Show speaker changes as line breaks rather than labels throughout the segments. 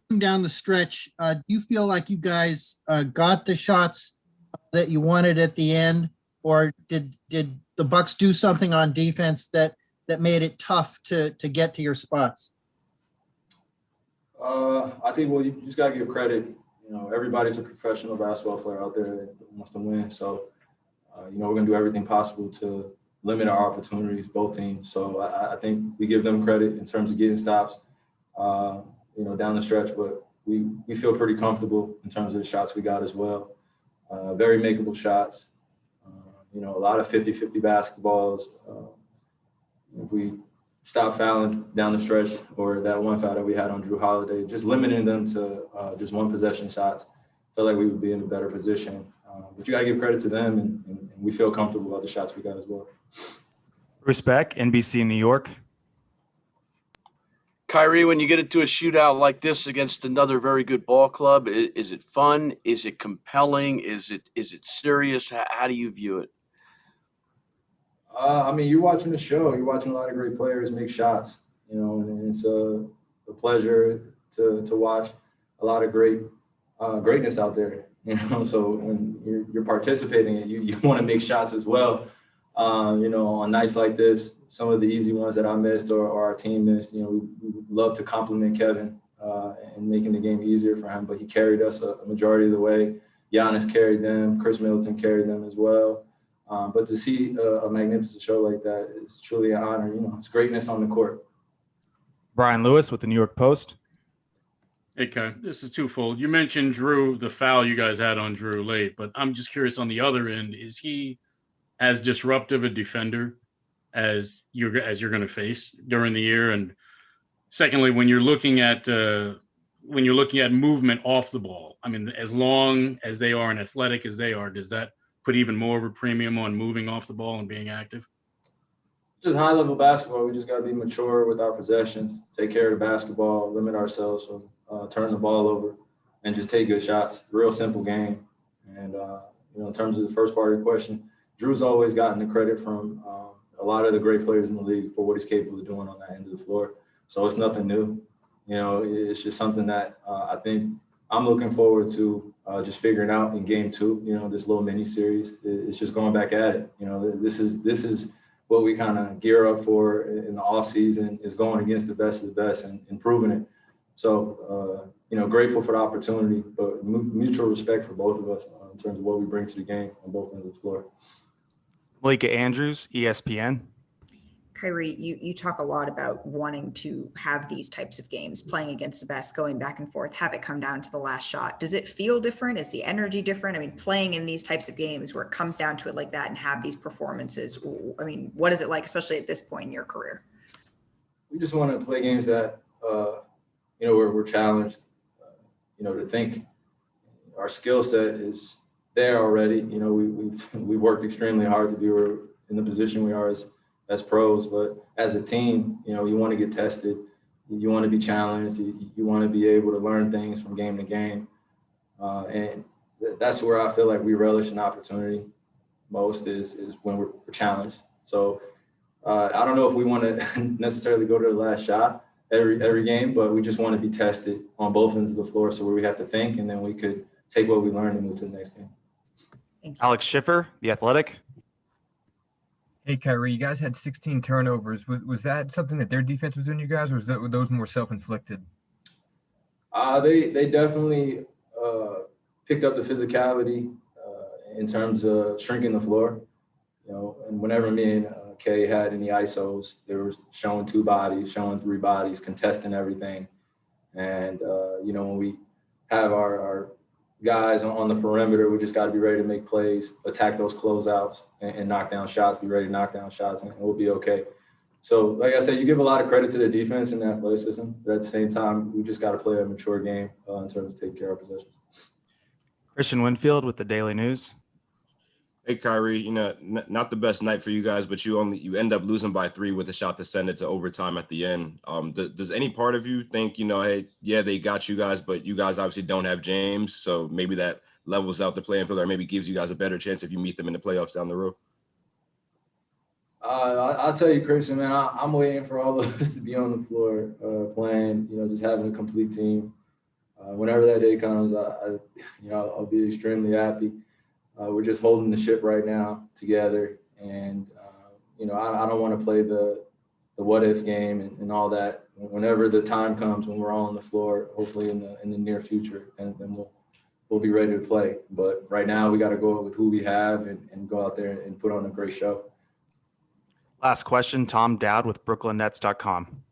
coming down the stretch, do you feel like you guys got the shots that you wanted at the end, or did the Bucks do something on defense that made it tough to get to your spots?
I think, well, you just got to give credit. You know, everybody's a professional basketball player out there that wants to win. So, you know, we're going to do everything possible to limit our opportunities, both teams. So I think we give them credit in terms of getting stops, you know, down the stretch. But we feel pretty comfortable in terms of the shots we got as well. Very makeable shots. You know, a lot of 50-50 basketballs. If we stop fouling down the stretch, or that one foul that we had on Drew Holiday, just limiting them to just one possession shots, felt like we would be in a better position. But you got to give credit to them, and we feel comfortable about the shots we got as well.
Respect, NBC New York.
Kyrie, when you get into a shootout like this against another very good ball club, is it fun? Is it compelling? Is it serious? How do you view it?
I mean, you're watching the show. You're watching a lot of great players make shots, you know, and it's a pleasure to watch a lot of greatness out there, you know. So when you're participating, you want to make shots as well. You know, on nights like this, some of the easy ones that I missed or our team missed, you know, we would love to compliment Kevin and making the game easier for him, but he carried us a majority of the way. Giannis carried them. Chris Middleton carried them as well. But to see a magnificent show like that is truly an honor. You know, it's greatness on the court.
Brian Lewis with the New York Post.
Hey, Kai, this is twofold. You mentioned Drew, the foul you guys had on Drew late, but I'm just curious on the other end, is he as disruptive a defender as you're going to face during the year? And secondly, when you're looking at movement off the ball, I mean, as long as they are and athletic as they are, does that put even more of a premium on moving off the ball and being active?
Just high-level basketball, we just got to be mature with our possessions, take care of the basketball, limit ourselves from turning the ball over, and just take good shots. Real simple game. And, you know, in terms of the first part of your question, Drew's always gotten the credit from a lot of the great players in the league for what he's capable of doing on that end of the floor. So it's nothing new. You know, it's just something that I think I'm looking forward to just figuring out in game 2, you know, this little mini series. It's just going back at it. You know, this is what we kind of gear up for in the off season, is going against the best of the best and improving it. So, you know, grateful for the opportunity, but mutual respect for both of us in terms of what we bring to the game on both ends of the floor.
Malika Andrews, ESPN.
Kyrie, you talk a lot about wanting to have these types of games, playing against the best, going back and forth, have it come down to the last shot. Does it feel different? Is the energy different? I mean, playing in these types of games where it comes down to it like that and have these performances, I mean, what is it like, especially at this point in your career?
We just want to play games that, you know, we're challenged, you know, to think our skill set is there already. You know, we worked extremely hard to be in the position we are as pros, but as a team, you know, you want to get tested, you want to be challenged, you want to be able to learn things from game to game, and that's where I feel like we relish an opportunity most is when we're challenged. So I don't know if we want to necessarily go to the last shot every game, but we just want to be tested on both ends of the floor, so where we have to think, and then we could take what we learned and move to the next game.
Alex Schiffer, The Athletic.
Hey, Kyrie, you guys had 16 turnovers. Was that something that their defense was doing, you guys, or were those more self-inflicted?
They definitely picked up the physicality in terms of shrinking the floor. You know, and whenever me and Kay had any ISOs, they were showing 2 bodies, showing 3 bodies, contesting everything. And, you know, when we have our guys on the perimeter, we just got to be ready to make plays, attack those closeouts, and knock down shots, be ready to knock down shots, and we'll be okay. So, like I said, you give a lot of credit to the defense and the athleticism, but at the same time, we just got to play a mature game in terms of taking care of possessions.
Christian Winfield with the Daily News.
Hey, Kyrie, you know, not the best night for you guys, but you end up losing by 3 with a shot to send it to overtime at the end. Does any part of you think, you know, hey, yeah, they got you guys, but you guys obviously don't have James, so maybe that levels out the playing field, or maybe gives you guys a better chance if you meet them in the playoffs down the road?
I'll tell you, Christian, man, I'm waiting for all of us to be on the floor playing, you know, just having a complete team. whenever that day comes, I'll be extremely happy. We're just holding the ship right now together, and I don't want to play the what if game and all that. Whenever the time comes when we're all on the floor, hopefully in the near future, and then we'll be ready to play. But right now, we got to go with who we have and go out there and put on a great show.
Last question, Tom Dowd with BrooklynNets.com.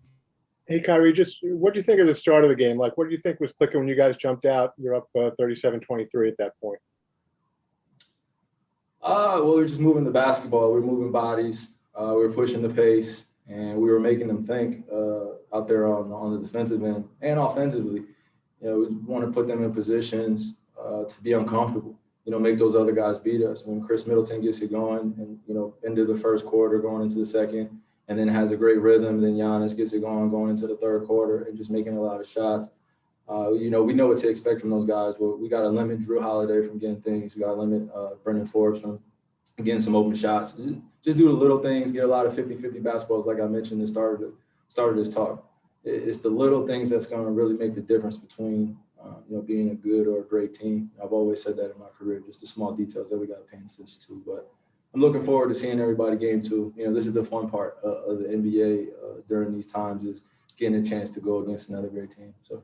Hey, Kyrie, just what do you think of the start of the game? Like, what do you think was clicking when you guys jumped out? You're up 37-23 at that point.
Well, we're just moving the basketball. We're moving bodies. We're pushing the pace, and we were making them think out there on the defensive end and offensively. We want to put them in positions to be uncomfortable. Make those other guys beat us. When Chris Middleton gets it going, and into the first quarter, going into the second, and then has a great rhythm. Then Giannis gets it going into the third quarter, and just making a lot of shots. We know what to expect from those guys, but we got to limit Drew Holiday from getting things. We got to limit Brendan Forbes from getting some open shots. Just do the little things, get a lot of 50-50 basketballs, like I mentioned at the start of this talk. It's the little things that's going to really make the difference between being a good or a great team. I've always said that in my career, just the small details that we got to pay attention to. But I'm looking forward to seeing everybody game too. This is the fun part of the NBA during these times, is getting a chance to go against another great team. So.